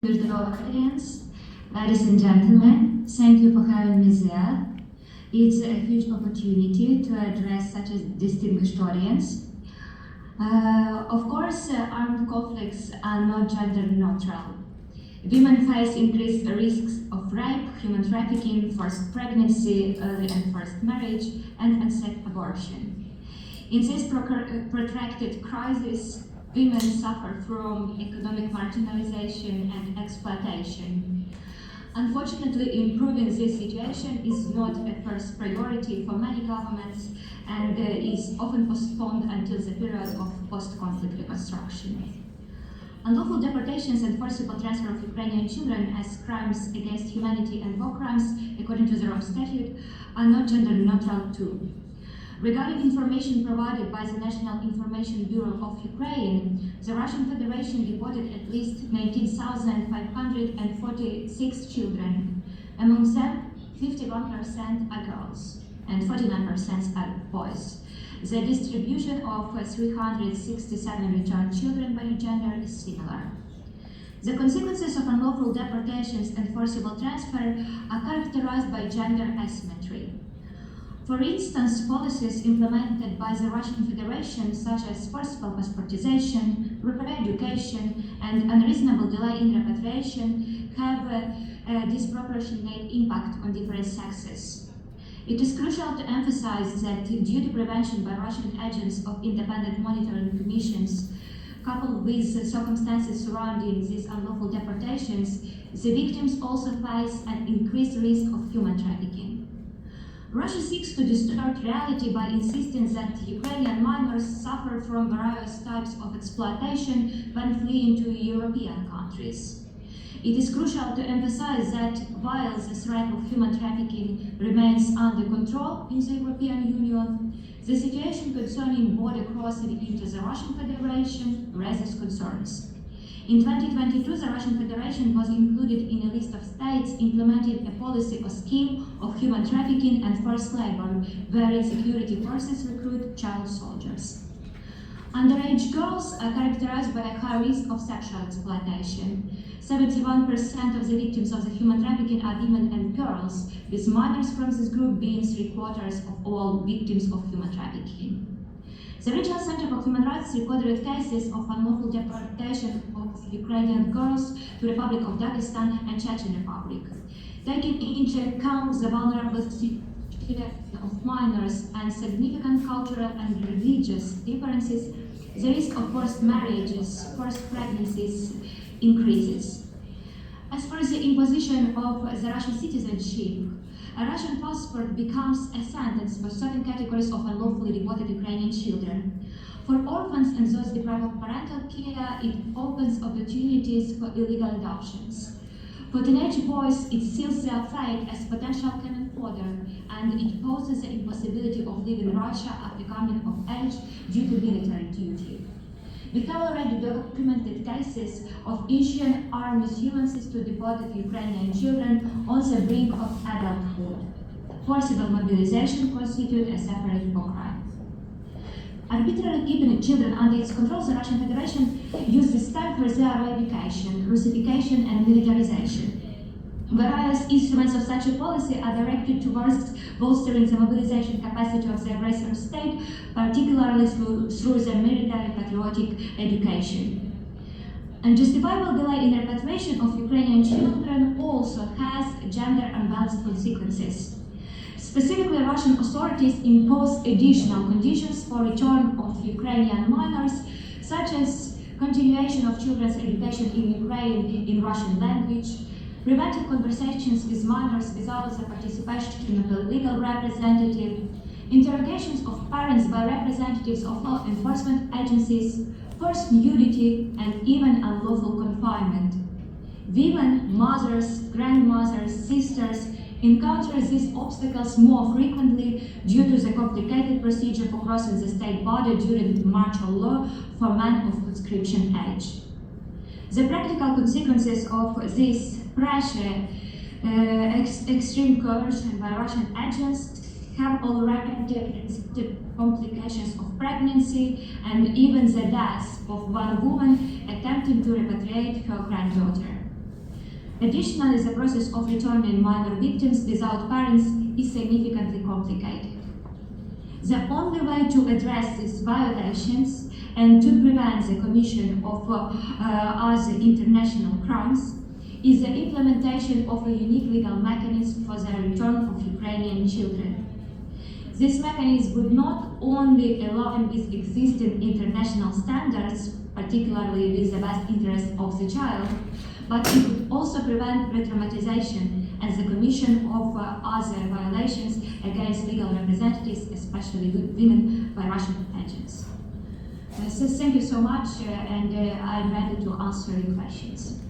Dear audience, ladies and gentlemen, thank you for having me there. It's a huge opportunity to address such a distinguished audience. Of course, armed conflicts are not gender neutral. Women face increased risks of rape, human trafficking, forced pregnancy, early and forced marriage, and unsafe abortion. In this protracted crisis, women suffer from economic marginalization and exploitation. Unfortunately, improving this situation is not a first priority for many governments and is often postponed until the period of post-conflict reconstruction. Unlawful deportations and forcible transfer of Ukrainian children as crimes against humanity and war crimes, according to the Rome Statute, are not gender neutral too. Regarding information provided by the National Information Bureau of Ukraine, the Russian Federation deported at least 19,546 children. Among them, 51% are girls and 49% are boys. The distribution of 367 returned children by gender is similar. The consequences of unlawful deportations and forcible transfer are characterized by gender asymmetry. For instance, policies implemented by the Russian Federation, such as forcible passportization, re-education, and unreasonable delay in repatriation, have a disproportionate impact on different sexes. It is crucial to emphasize that due to prevention by Russian agents of independent monitoring commissions, coupled with the circumstances surrounding these unlawful deportations, the victims also face an increased risk of human trafficking. Russia seeks to distort reality by insisting that Ukrainian minors suffer from various types of exploitation when fleeing to European countries. It is crucial to emphasize that while the threat of human trafficking remains under control in the European Union, the situation concerning border crossing into the Russian Federation raises concerns. In 2022, the Russian Federation was included in a list of states implementing a policy or scheme of human trafficking and forced labor, wherein security forces recruit child soldiers. Underage girls are characterized by a high risk of sexual exploitation. 71% of the victims of the human trafficking are women and girls, with minors from this group being 3/4 of all victims of human trafficking. The Regional Center for Human Rights recorded cases of unlawful deportation of Ukrainian girls to Republic of Dagestan and Chechen Republic. Taking into account the vulnerable situation of minors and significant cultural and religious differences, the risk of forced marriages, forced pregnancies increases. As for the imposition of the Russian citizenship, a Russian passport becomes a sentence for certain categories of unlawfully deported Ukrainian children. For orphans and those deprived of parental care, it opens opportunities for illegal adoptions. For teenage boys, it seals their fate as potential cannon fodder, and it poses the impossibility of leaving Russia after coming of age due to military duty. We have already documented cases of Asian armies used to deported Ukrainian children on the brink of adulthood. Forcible mobilization constitutes a separate war crime. Arbitrarily keeping children under its control, the Russian Federation used this time for their re-education, Russification, and militarization. Various instruments of such a policy are directed towards bolstering the mobilization capacity of the aggressor state, particularly through the military patriotic education. Unjustifiable delay in repatriation of Ukrainian children also has gender unbalanced consequences. Specifically, Russian authorities impose additional conditions for return of Ukrainian minors, such as continuation of children's education in Ukraine in Russian language, preventive conversations with minors without the participation of a legal representative, interrogations of parents by representatives of law enforcement agencies, forced nudity, and even unlawful confinement. Women, mothers, grandmothers, sisters encounter these obstacles more frequently due to the complicated procedure for crossing the state border during martial law for men of conscription age. The practical consequences of this pressure, extreme coercion by Russian agents, have already resulted complications of pregnancy and even the death of one woman attempting to repatriate her granddaughter. Additionally, the process of returning minor victims without parents is significantly complicated. The only way to address these violations and to prevent the commission of other international crimes is the implementation of a unique legal mechanism for the return of Ukrainian children. This mechanism would not only align with existing international standards, particularly with the best interest of the child, but it would also prevent re-traumatization and the commission of other violations against legal representatives, especially women, by Russian agents. So thank you so much, and I'm ready to answer your questions.